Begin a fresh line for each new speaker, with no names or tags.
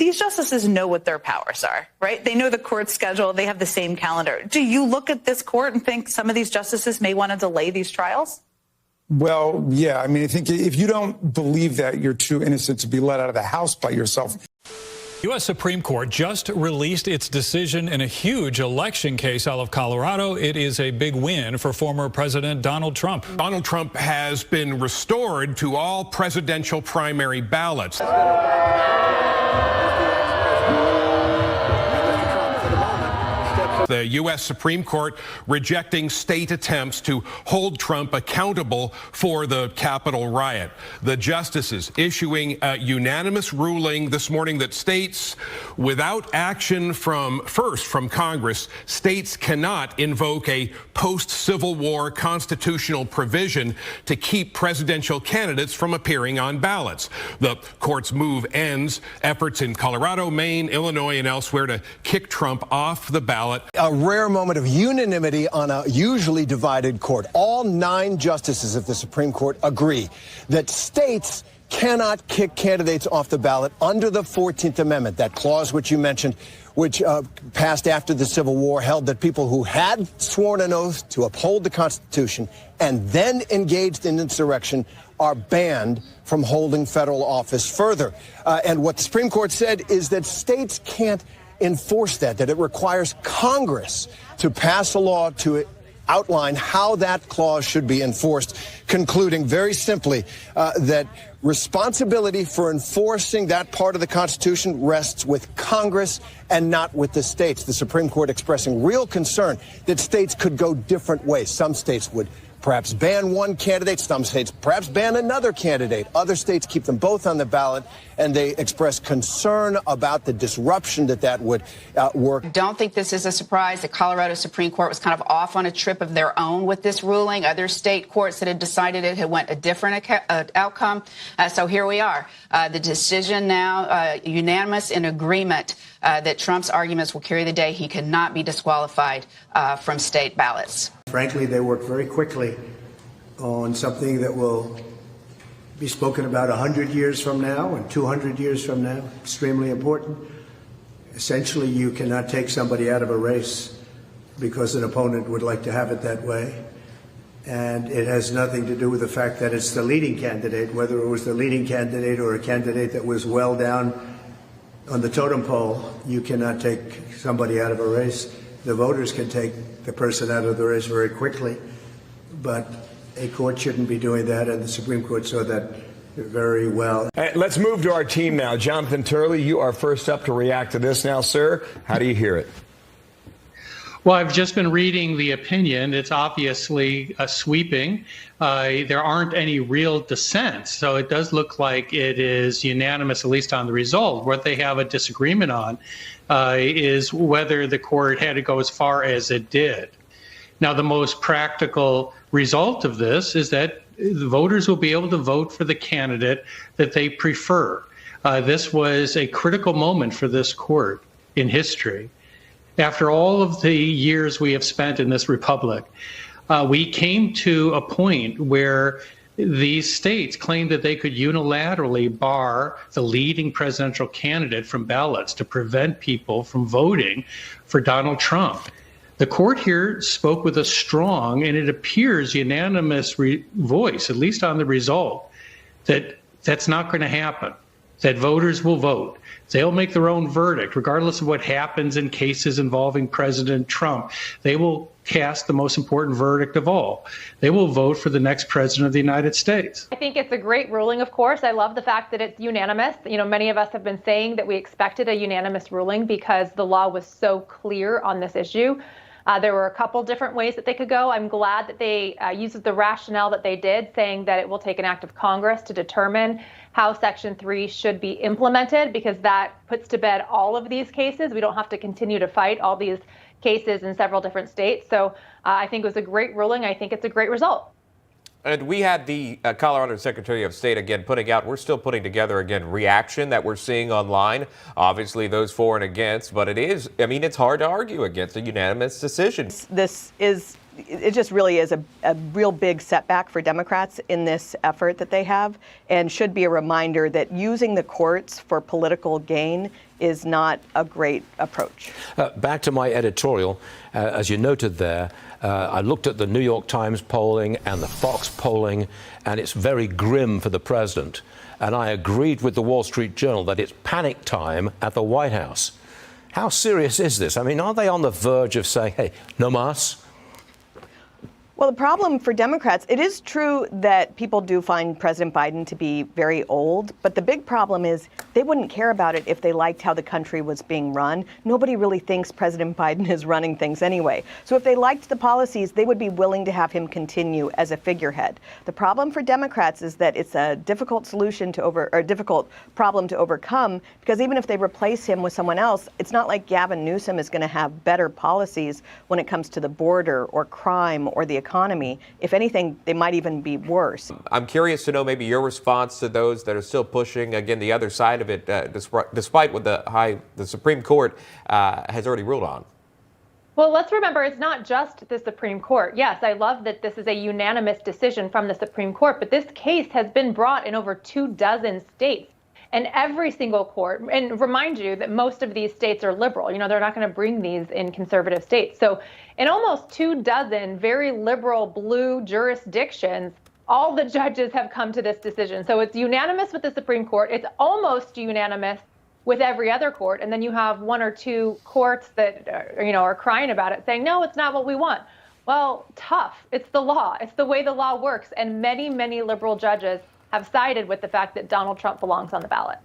these justices know what their powers are, right? They know the court's schedule. They have the same calendar. Do you look at this court and think some of these justices may want to delay these trials?
Well, yeah. I mean, I think if you don't believe that, you're too innocent to be let out of the house by yourself.
U.S. Supreme Court just released its decision in a huge election case out of Colorado. It is a big win for former President Donald Trump.
Donald Trump has been restored to all presidential primary ballots. The U.S. Supreme Court rejecting state attempts to hold Trump accountable for the Capitol riot. The justices issuing a unanimous ruling this morning that states, without action from Congress, states cannot invoke a post-Civil War constitutional provision to keep presidential candidates from appearing on ballots. The court's move ends efforts in Colorado, Maine, Illinois, and elsewhere to kick Trump off the ballot.
A rare moment of unanimity on a usually divided court. All 9 justices of the Supreme Court agree that states cannot kick candidates off the ballot under the 14th Amendment. That clause which you mentioned, which passed after the Civil War, held that people who had sworn an oath to uphold the Constitution and then engaged in insurrection are banned from holding federal office further. And what the Supreme Court said is that states can't enforce that it requires Congress to pass a law to outline how that clause should be enforced, concluding very simply that responsibility for enforcing that part of the Constitution rests with Congress and not with the states. The Supreme Court expressing real concern that states could go different ways. Some states would perhaps ban one candidate, some states perhaps ban another candidate. Other states keep them both on the ballot, and they express concern about the disruption that would work.
I don't think this is a surprise. The Colorado Supreme Court was kind of off on a trip of their own with this ruling. Other state courts that had decided it had went a different outcome. So here we are. The decision now unanimous in agreement that Trump's arguments will carry the day. He cannot be disqualified from state ballots.
Frankly, they work very quickly on something that will be spoken about 100 years from now and 200 years from now. Extremely important. Essentially, you cannot take somebody out of a race because an opponent would like to have it that way. And it has nothing to do with the fact that it's the leading candidate, whether it was the leading candidate or a candidate that was well down on the totem pole. You cannot take somebody out of a race. The voters can take the person out of the race very quickly, but a court shouldn't be doing that, and the Supreme Court saw that very well.
Let's move to our team now. Jonathan Turley, you are first up to react to this now, sir. How do you hear it?
Well, I've just been reading the opinion. It's obviously sweeping. There aren't any real dissents, so it does look like it is unanimous, at least on the result. What they have a disagreement on is whether the court had to go as far as it did. Now, the most practical result of this is that the voters will be able to vote for the candidate that they prefer. This was a critical moment for this court in history. After all of the years we have spent in this republic, we came to a point where these states claimed that they could unilaterally bar the leading presidential candidate from ballots to prevent people from voting for Donald Trump. The court here spoke with a strong, and it appears unanimous voice, at least on the result, that that's not going to happen, that voters will vote. They'll make their own verdict, regardless of what happens in cases involving President Trump. They will cast the most important verdict of all. They will vote for the next president of the United States.
I think it's a great ruling, of course. I love the fact that it's unanimous. You know, many of us have been saying that we expected a unanimous ruling because the law was so clear on this issue. There were a couple different ways that they could go. I'm glad that they used the rationale that they did, saying that it will take an act of Congress to determine how Section 3 should be implemented, because that puts to bed all of these cases. We don't have to continue to fight all these cases in several different states. So I think it was a great ruling. I think it's a great result.
And we had the Colorado Secretary of State again we're still putting together again reaction that we're seeing online. Obviously those for and against, but it's hard to argue against a unanimous decision.
This is
it just really is a real big setback for Democrats in this effort that they have, and should be a reminder that using the courts for political gain is not a great approach.
Back to my editorial, as you noted there, I looked at the New York Times polling and the Fox polling, and it's very grim for the president. And I agreed with the Wall Street Journal that it's panic time at the White House. How serious is this? I mean, are they on the verge of saying, hey, no mas?
Well, the problem for Democrats, it is true that people do find President Biden to be very old, but the big problem is they wouldn't care about it if they liked how the country was being run. Nobody really thinks President Biden is running things anyway. So if they liked the policies, they would be willing to have him continue as a figurehead. The problem for Democrats is that it's a difficult difficult problem to overcome, because even if they replace him with someone else, it's not like Gavin Newsom is going to have better policies when it comes to the border or crime or the economy. If anything, they might even be worse.
I'm curious to know maybe your response to those that are still pushing, again, the other side of it, despite what the Supreme Court has already ruled on.
Well, let's remember, it's not just the Supreme Court. Yes, I love that this is a unanimous decision from the Supreme Court, but this case has been brought in over 24 states. And every single court, and remind you that most of these states are liberal. You know, they're not going to bring these in conservative states. So in almost 24 very liberal blue jurisdictions, all the judges have come to this decision. So it's unanimous with the Supreme Court. It's almost unanimous with every other court. And then you have one or two courts that are crying about it, saying, no, it's not what we want. Well, tough. It's the law. It's the way the law works. And many, many liberal judges have sided with the fact that Donald Trump belongs on the ballot.